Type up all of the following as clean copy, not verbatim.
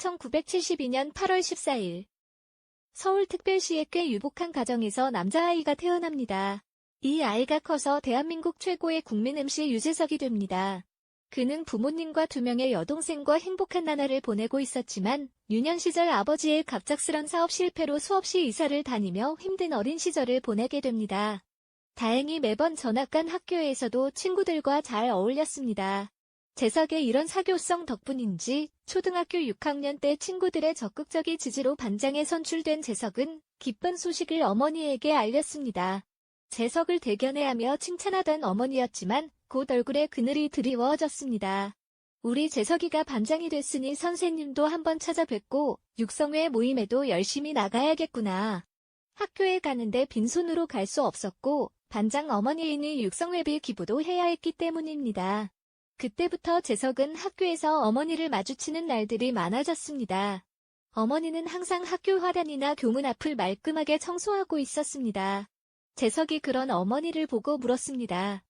1972년 8월 14일 서울특별시의 꽤 유복한 가정에서 남자아이가 태어납니다. 이 아이가 커서 대한민국 최고의 국민 MC 유재석이 됩니다. 그는 부모님과 2명의 여동생과 행복한 나날을 보내고 있었지만 유년 시절 아버지의 갑작스런 사업 실패로 수없이 이사를 다니며 힘든 어린 시절을 보내게 됩니다. 다행히 매번 전학 간 학교에서도 친구들과 잘 어울렸습니다. 재석의 이런 사교성 덕분인지 초등학교 6학년 때 친구들의 적극적인 지지로 반장에 선출된 재석은 기쁜 소식을 어머니에게 알렸습니다. 재석을 대견해하며 칭찬하던 어머니였지만 곧 얼굴에 그늘이 드리워졌습니다. 우리 재석이가 반장이 됐으니 선생님도 한번 찾아뵙고 육성회 모임에도 열심히 나가야겠구나. 학교에 가는데 빈손으로 갈 수 없었고 반장 어머니이니 육성회비 기부도 해야 했기 때문입니다. 그때부터 재석은 학교에서 어머니를 마주치는 날들이 많아졌습니다. 어머니는 항상 학교 화단이나 교문 앞을 말끔하게 청소하고 있었습니다. 재석이 그런 어머니를 보고 물었습니다.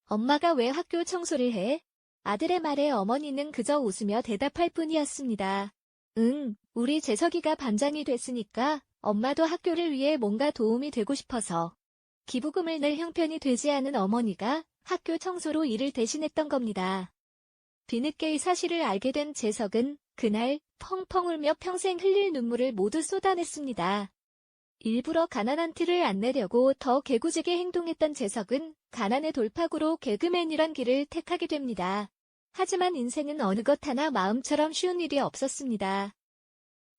엄마가 왜 학교 청소를 해? 아들의 말에 어머니는 그저 웃으며 대답할 뿐이었습니다. 우리 재석이가 반장이 됐으니까 엄마도 학교를 위해 뭔가 도움이 되고 싶어서. 기부금을 낼 형편이 되지 않은 어머니가 학교 청소로 일을 대신했던 겁니다. 뒤늦게 이 사실을 알게 된 재석은 그날 펑펑 울며 평생 흘릴 눈물을 모두 쏟아냈습니다. 일부러 가난한 티를 안 내려고 더 개구지게 행동했던 재석은 가난의 돌파구로 개그맨이란 길을 택하게 됩니다. 하지만 인생은 어느 것 하나 마음처럼 쉬운 일이 없었습니다.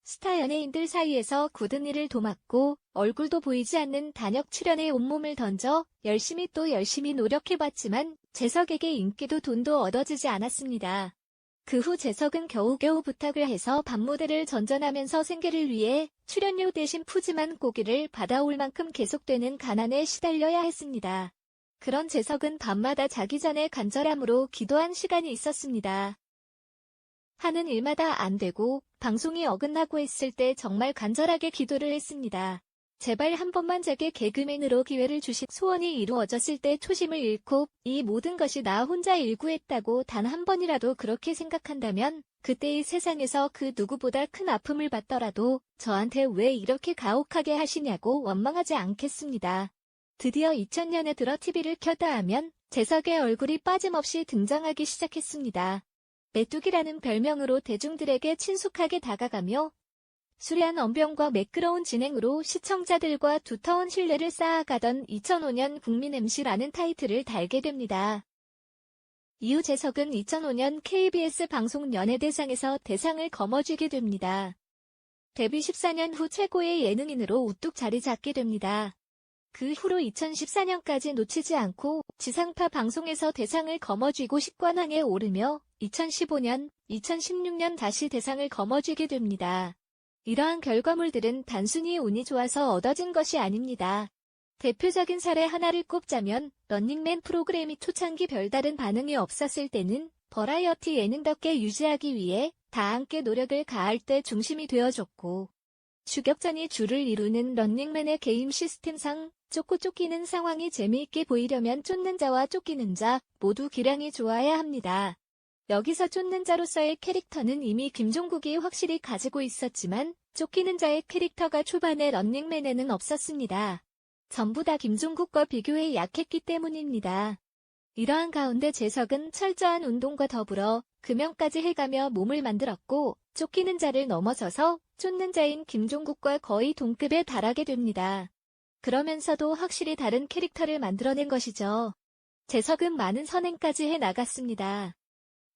스타 연예인들 사이에서 굳은 일을 도맡고 얼굴도 보이지 않는 단역 출연에 온몸을 던져 열심히 또 열심히 노력해봤지만 재석에게 인기도 돈도 얻어지지 않았습니다. 그 후 재석은 겨우겨우 부탁을 해서 밤무대를 전전하면서 생계를 위해 출연료 대신 푸짐한 고기를 받아올 만큼 계속되는 가난에 시달려야 했습니다. 그런 재석은 밤마다 자기 전에 간절함으로 기도한 시간이 있었습니다. 하는 일마다 안 되고 방송이 어긋나고 했을 때 정말 간절하게 기도를 했습니다. 제발 한 번만 제게 개그맨으로 기회를 주시 소원이 이루어졌을 때 초심을 잃고 이 모든 것이 나 혼자 일구했다고 단 한 번이라도 그렇게 생각한다면 그때의 세상에서 그 누구보다 큰 아픔을 받더라도 저한테 왜 이렇게 가혹하게 하시냐고 원망하지 않겠습니다. 드디어 2000년에 들어 TV를 켰다 하면 재석의 얼굴이 빠짐없이 등장하기 시작했습니다. 메뚜기라는 별명으로 대중들에게 친숙하게 다가가며 수려한 언변과 매끄러운 진행으로 시청자들과 두터운 신뢰를 쌓아가던 2005년 국민 MC라는 타이틀을 달게 됩니다. 이후 재석은 2005년 KBS 방송 연예대상에서 대상을 거머쥐게 됩니다. 데뷔 14년 후 최고의 예능인으로 우뚝 자리 잡게 됩니다. 그 후로 2014년까지 놓치지 않고 지상파 방송에서 대상을 거머쥐고 10관왕에 오르며 2015년, 2016년 다시 대상을 거머쥐게 됩니다. 이러한 결과물들은 단순히 운이 좋아서 얻어진 것이 아닙니다. 대표적인 사례 하나를 꼽자면 런닝맨 프로그램이 초창기 별다른 반응이 없었을 때는 버라이어티 예능답게 유지하기 위해 다 함께 노력을 가할 때 중심이 되어줬고 추격전이 주를 이루는 런닝맨의 게임 시스템상 쫓고 쫓기는 상황이 재미있게 보이려면 쫓는 자와 쫓기는 자 모두 기량이 좋아야 합니다. 여기서 쫓는 자로서의 캐릭터는 이미 김종국이 확실히 가지고 있었지만 쫓기는 자의 캐릭터가 초반에 런닝맨에는 없었습니다. 전부 다 김종국과 비교해 약했기 때문입니다. 이러한 가운데 재석은 철저한 운동과 더불어 금연까지 해가며 몸을 만들었고 쫓기는 자를 넘어서서 쫓는 자인 김종국과 거의 동급에 달하게 됩니다. 그러면서도 확실히 다른 캐릭터를 만들어낸 것이죠. 재석은 많은 선행까지 해 나갔습니다.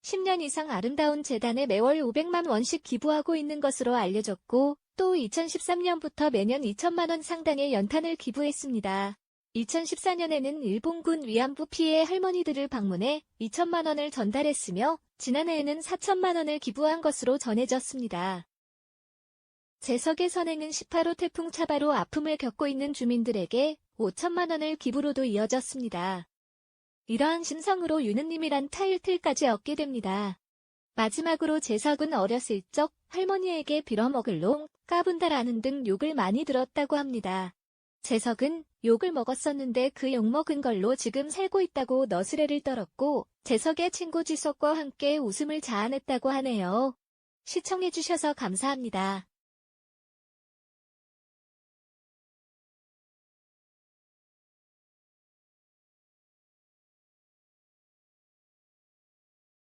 10년 이상 아름다운 재단에 매월 500만 원씩 기부하고 있는 것으로 알려졌고 또 2013년부터 매년 2천만 원 상당의 연탄을 기부했습니다. 2014년에는 일본군 위안부 피해 할머니들을 방문해 2천만 원을 전달했으며 지난해에는 4천만 원을 기부한 것으로 전해졌습니다. 재석의 선행은 18호 태풍 차바로 아픔을 겪고 있는 주민들에게 5천만 원을 기부로도 이어졌습니다. 이러한 심성으로 유느님이란 타이틀까지 얻게 됩니다. 마지막으로 재석은 어렸을 적 할머니에게 빌어먹을 놈, 까분다라는 등 욕을 많이 들었다고 합니다. 재석은 욕을 먹었었는데 그 욕먹은 걸로 지금 살고 있다고 너스레를 떨었고 재석의 친구 지석과 함께 웃음을 자아냈다고 하네요. 시청해주셔서 감사합니다.